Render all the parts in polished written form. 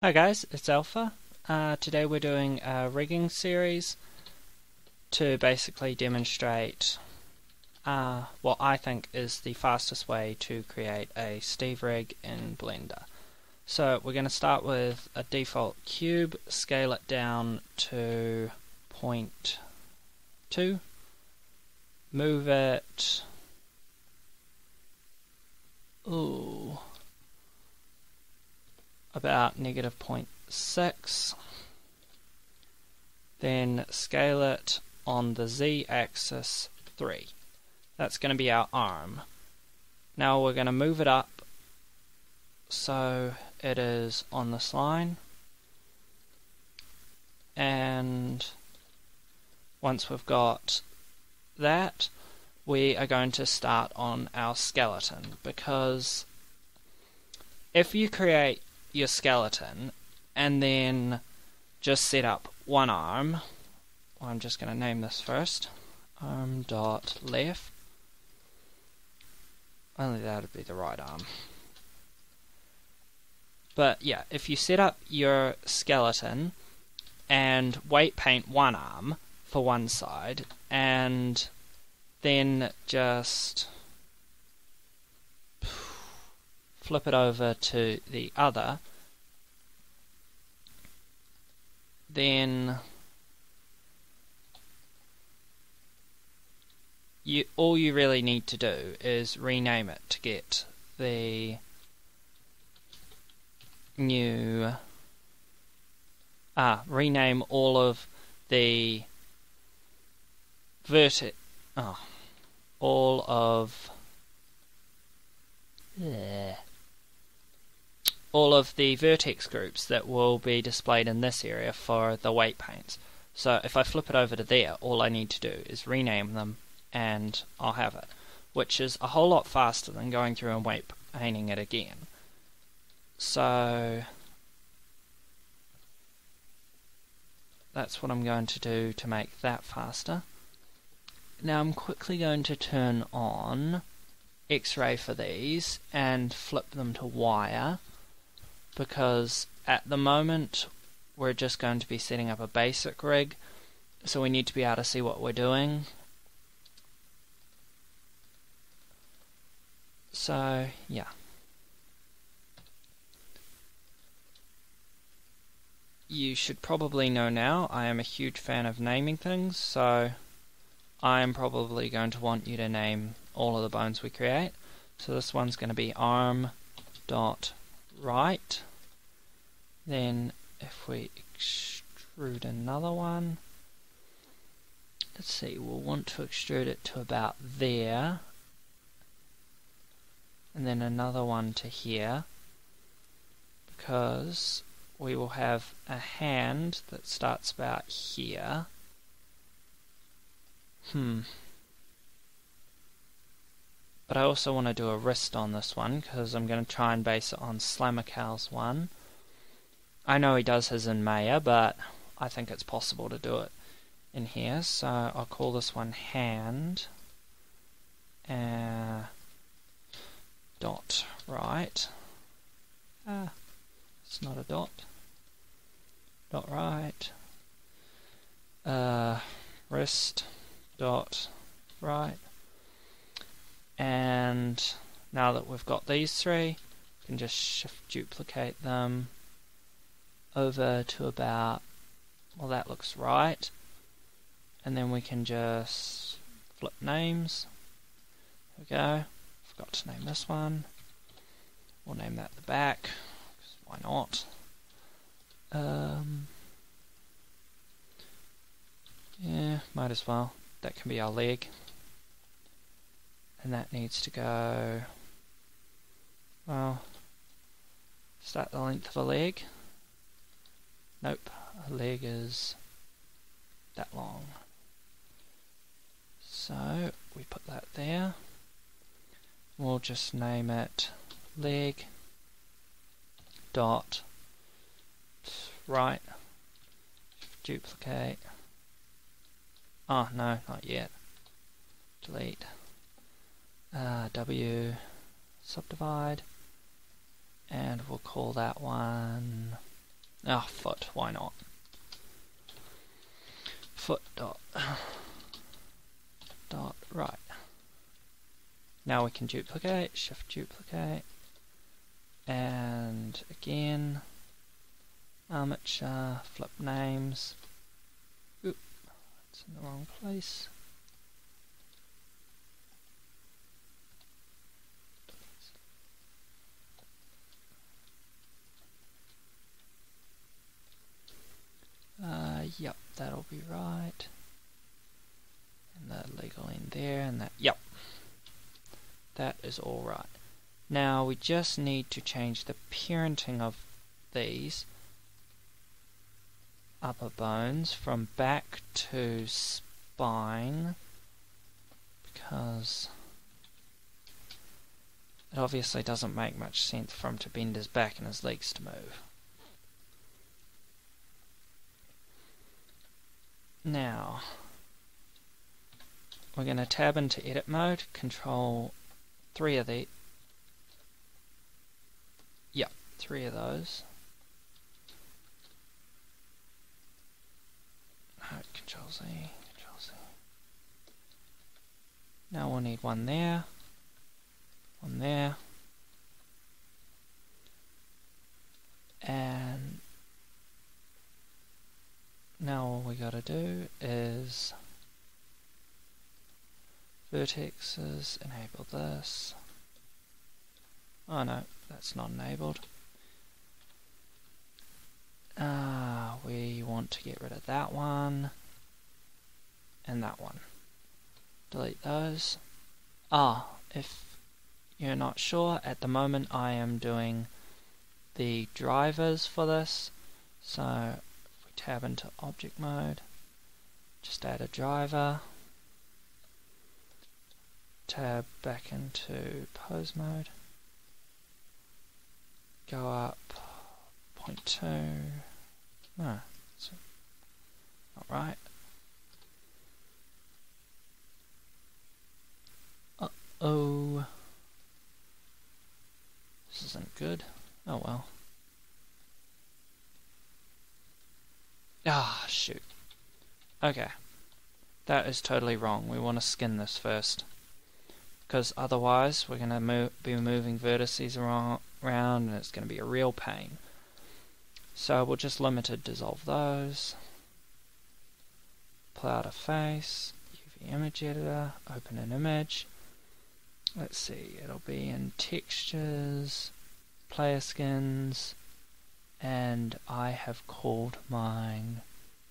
Hi guys, it's Alpha. Today we're doing a rigging series to basically demonstrate what I think is the fastest way to create a Steve rig in Blender. So we're going to start with a default cube, scale it down to 0.2, move it about -0.6, then scale it on the z-axis 3. That's going to be our arm. Now we're going to move it up so it is on this line, and once we've got that, we are going to start on our skeleton, because if you create your skeleton and then just set up one arm, I'm just going to name this first, arm.left, only that would be the right arm. But yeah, if you set up your skeleton and weight paint one arm for one side and then just flip it over to the other, then all you really need to do is rename it to get the new rename all of the all of the vertex groups that will be displayed in this area for the weight paints. So if I flip it over to there, all I need to do is rename them and I'll have it, which is a whole lot faster than going through and weight painting it again. So that's what I'm going to do to make that faster. Now I'm quickly going to turn on X-ray for these and flip them to wire, because at the moment we're just going to be setting up a basic rig, so we need to be able to see what we're doing. So yeah, you should probably know now I am a huge fan of naming things, so I am probably going to want you to name all of the bones we create. So this one's going to be arm.right. Then if we extrude another one, let's see, we'll want to extrude it to about there, and then another one to here, because we will have a hand that starts about here. But I also want to do a wrist on this one, because I'm going to try and base it on Slamacal's one. I know he does his in Maya, but I think it's possible to do it in here, so I'll call this one hand dot right. It's not a dot. Dot right. Wrist dot right. And now that we've got these three, we can just shift duplicate them over to about, well, that looks right, and then we can just flip names. There we go. Forgot to name this one. We'll name that the back, 'cause why not? Yeah, might as well. That can be our leg, and that needs to go, well, is that the length of a leg? Nope, a leg is that long. So we put that there. We'll just name it leg dot right. Duplicate. Oh no, not yet. Delete. W subdivide, and we'll call that one foot, why not? Foot dot right. Now we can duplicate, shift duplicate, and again armature, flip names. Oop, it's in the wrong place. Yep, that'll be right. And the legal end there, and that, yep. That is all right. Now we just need to change the parenting of these upper bones from back to spine, because it obviously doesn't make much sense for him to bend his back and his legs to move. Now we're going to tab into edit mode, control 3 of the, yep, 3 of those. No, control Z, control Z. Now we'll need one there, and now all we gotta do is vertexes, enable this. Oh no, that's not enabled. We want to get rid of that one and that one. Delete those. If you're not sure, at the moment I am doing the drivers for this. So if we tab into object mode, just add a driver. Tab back into pose mode. Go up 0.2. No, it's not right. Uh-oh. This isn't good. Oh well. Ah, shoot. Okay. That is totally wrong. We want to skin this first, because otherwise we're going to be moving vertices around and it's going to be a real pain. So we'll just limited dissolve those, pull out a face, UV image editor, open an image. Let's see, it'll be in textures, player skins, and I have called mine,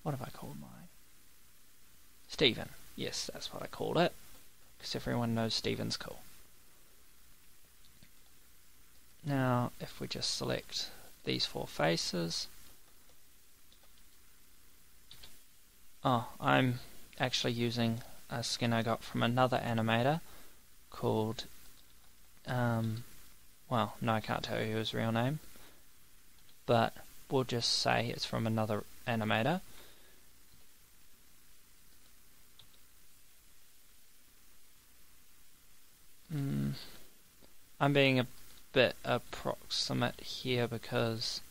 what have I called mine? Steven. Yes, that's what I called it, because everyone knows Steven's cool. Now if we just select these 4 faces, I'm actually using a skin I got from another animator called, well, no, I can't tell you his real name, but we'll just say it's from another animator. I'm being a bit approximate here because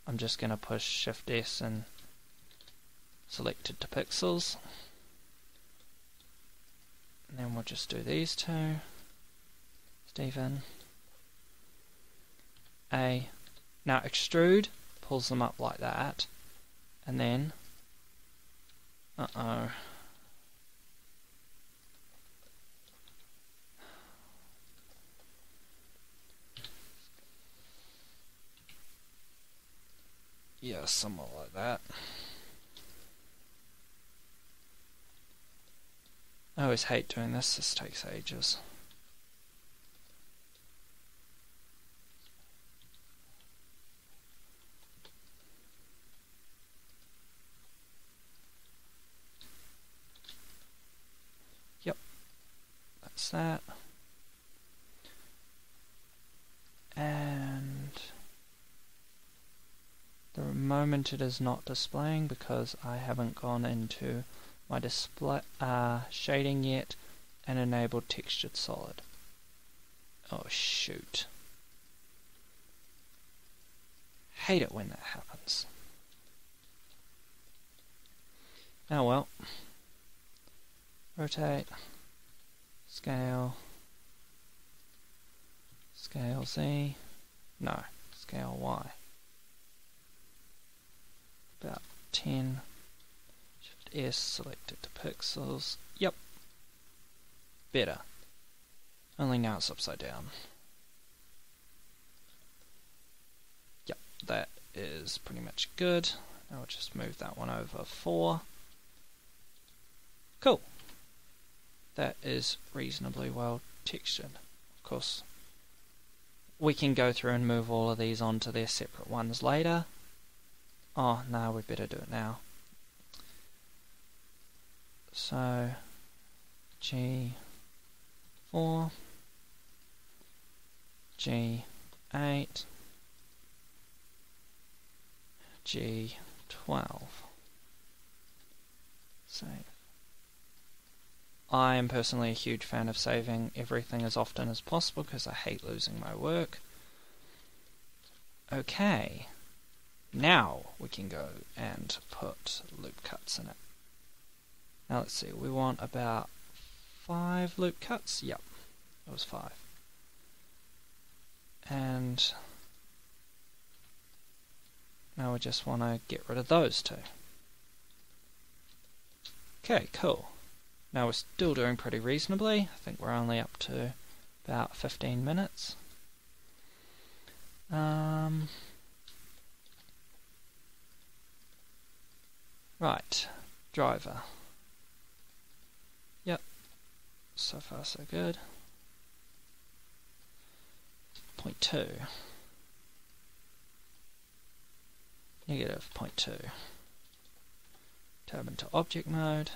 I'm just going to push Shift S and select it to pixels. And then we'll just do these 2. Steven. A. Now extrude pulls them up like that. And then, yeah, somewhat like that. I always hate doing this, this takes ages. Yep, that's that. And the moment it is not displaying because I haven't gone into my display shading yet and enabled textured solid. Oh shoot. Hate it when that happens. Oh well. Rotate, scale, scale Z, no, scale Y. About 10. Shift S, select it to pixels. Yep. Better. Only now it's upside down. Yep, that is pretty much good. Now we'll just move that one over 4. Cool. That is reasonably well textured. Of course, we can go through and move all of these onto their separate ones later. Oh, no, we better do it now. So, G4, G8, G12. Save. I am personally a huge fan of saving everything as often as possible because I hate losing my work. Okay, now we can go and put loop cuts in it. Now let's see, we want about 5 loop cuts. Yep, it was 5. And now we just want to get rid of those 2. Okay, cool. Now we're still doing pretty reasonably. I think we're only up to about 15 minutes. Right, driver. Yep, so far so good. Point 2. Negative 0.2. Tab into object mode.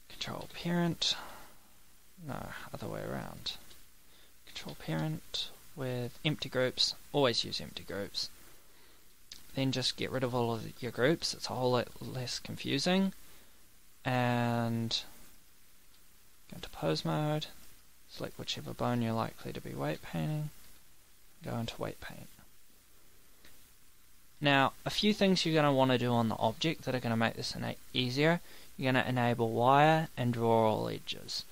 Control parent. No, other way around. Control parent with empty groups. Always use empty groups. Then just get rid of all of your groups. It's a whole lot less confusing. And go into pose mode. Select whichever bone you're likely to be weight painting. Go into weight paint. Now, a few things you're going to want to do on the object that are going to make this easier. You're going to enable wire and draw all edges,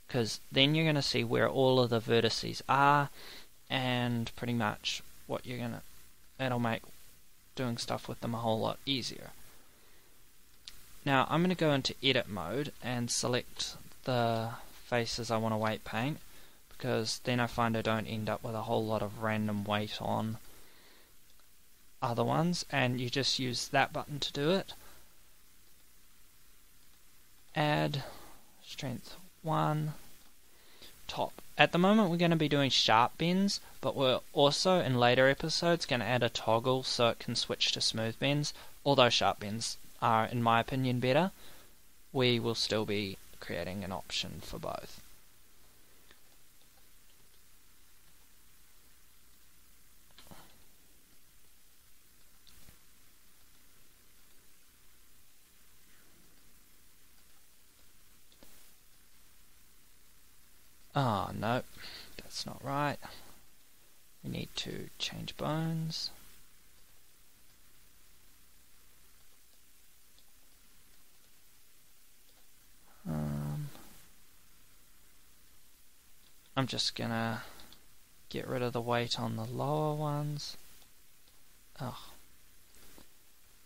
because then you're going to see where all of the vertices are, and pretty much what you're going to, that'll make doing stuff with them a whole lot easier. Now I'm going to go into edit mode and select the faces I want to weight paint, because then I find I don't end up with a whole lot of random weight on other ones, and you just use that button to do it. Add strength 1, top. At the moment we're going to be doing sharp bends, but we're also in later episodes going to add a toggle so it can switch to smooth bends. Although sharp bends are, in my opinion, better, we will still be creating an option for both. Ah, no, that's not right. We need to change bones. I'm just gonna get rid of the weight on the lower ones.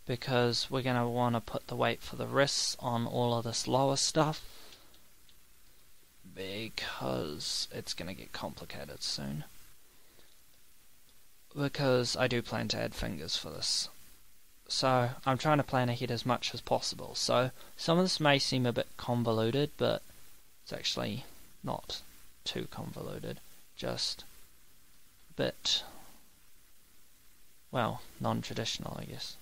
Because we're gonna want to put the weight for the wrists on all of this lower stuff, because it's going to get complicated soon. Because I do plan to add fingers for this. So I'm trying to plan ahead as much as possible. So some of this may seem a bit convoluted, but it's actually not too convoluted. Just a bit, well, non-traditional, I guess.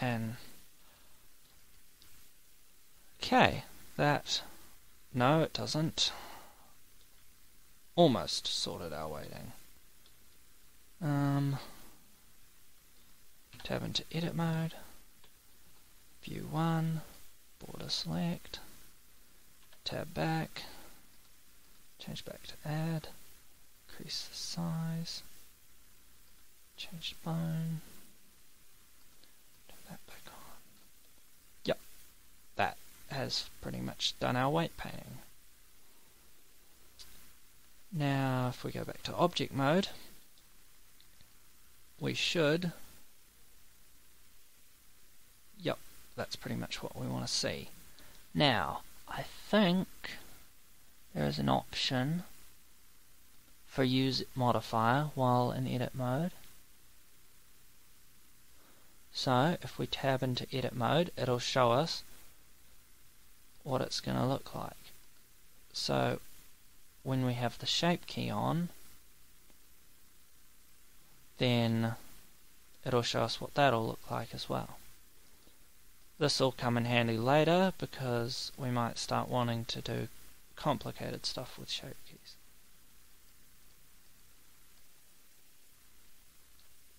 And okay, that, no it doesn't. Almost sorted our weighting. Tab into edit mode, view 1, border select, tab back, change back to add, increase the size, change the bone, has pretty much done our weight painting. Now if we go back to object mode, we should, yep, that's pretty much what we want to see. Now I think there is an option for use modifier while in edit mode. So if we tab into edit mode, it'll show us what it's going to look like. So when we have the shape key on, then it'll show us what that'll look like as well. This will come in handy later because we might start wanting to do complicated stuff with shape keys.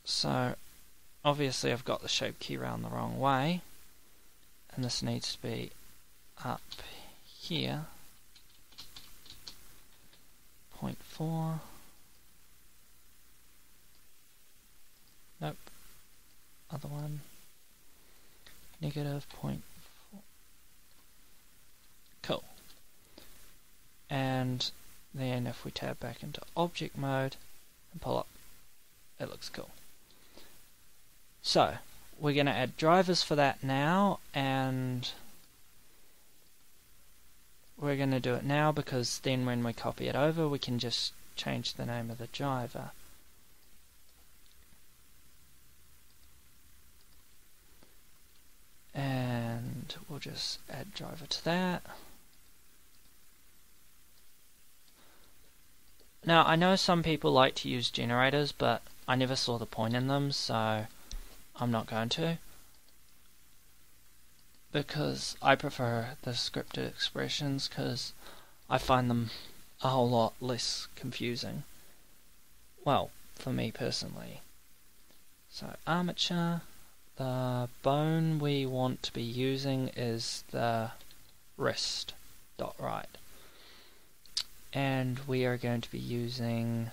So obviously I've got the shape key round the wrong way, and this needs to be up here, 0.4, nope, other one, negative 0.4, cool. And then if we tab back into object mode and pull up, it looks cool. So we're going to add drivers for that now, and we're going to do it now because then when we copy it over we can just change the name of the driver. And we'll just add driver to that. Now I know some people like to use generators, but I never saw the point in them, so I'm not going to, because I prefer the scripted expressions because I find them a whole lot less confusing. Well, for me personally. So armature, the bone we want to be using is the wrist dot right, and we are going to be using,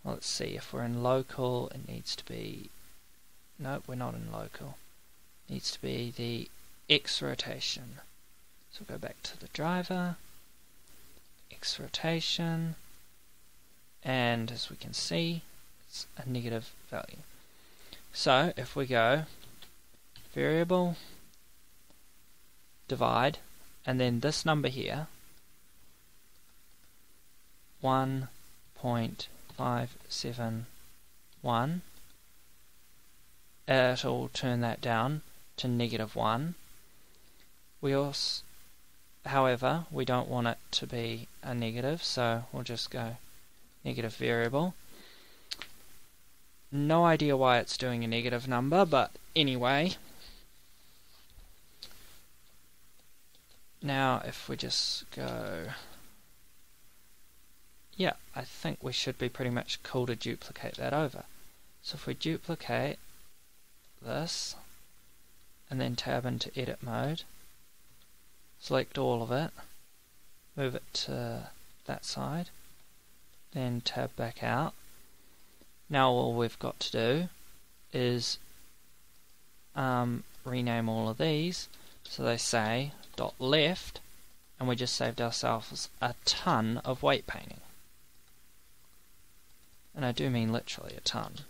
well, let's see, if we're in local it needs to be, nope, we're not in local. It needs to be the X rotation. So we'll go back to the driver, X rotation, and as we can see, it's a negative value. So if we go variable, divide, and then this number here, 1.571, it'll turn that down to -1. We also, however, we don't want it to be a negative, so we'll just go negative variable. No idea why it's doing a negative number, but anyway. Now if we just go, yeah, I think we should be pretty much cool to duplicate that over. So if we duplicate this and then tab into edit mode, select all of it, move it to that side, then tab back out. Now all we've got to do is rename all of these so they say dot left, and we just saved ourselves a ton of weight painting. And I do mean literally a ton.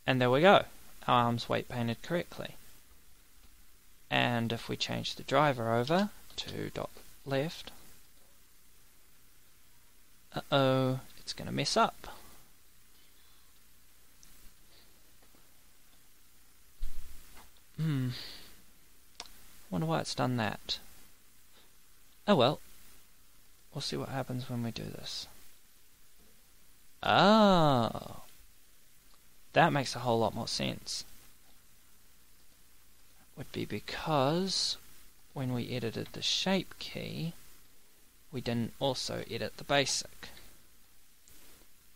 And there we go, our arm's weight painted correctly. And if we change the driver over to dot left, uh-oh, it's going to mess up. Wonder why it's done that. Oh well, we'll see what happens when we do this. Oh, that makes a whole lot more sense. Would be because when we edited the shape key, we didn't also edit the basic.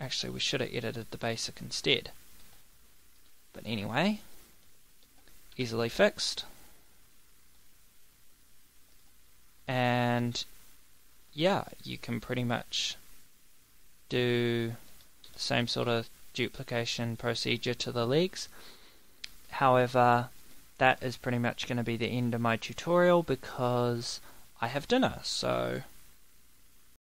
Actually, we should have edited the basic instead. But anyway, easily fixed. And yeah, you can pretty much do the same sort of duplication procedure to the legs. However, that is pretty much going to be the end of my tutorial because I have dinner, so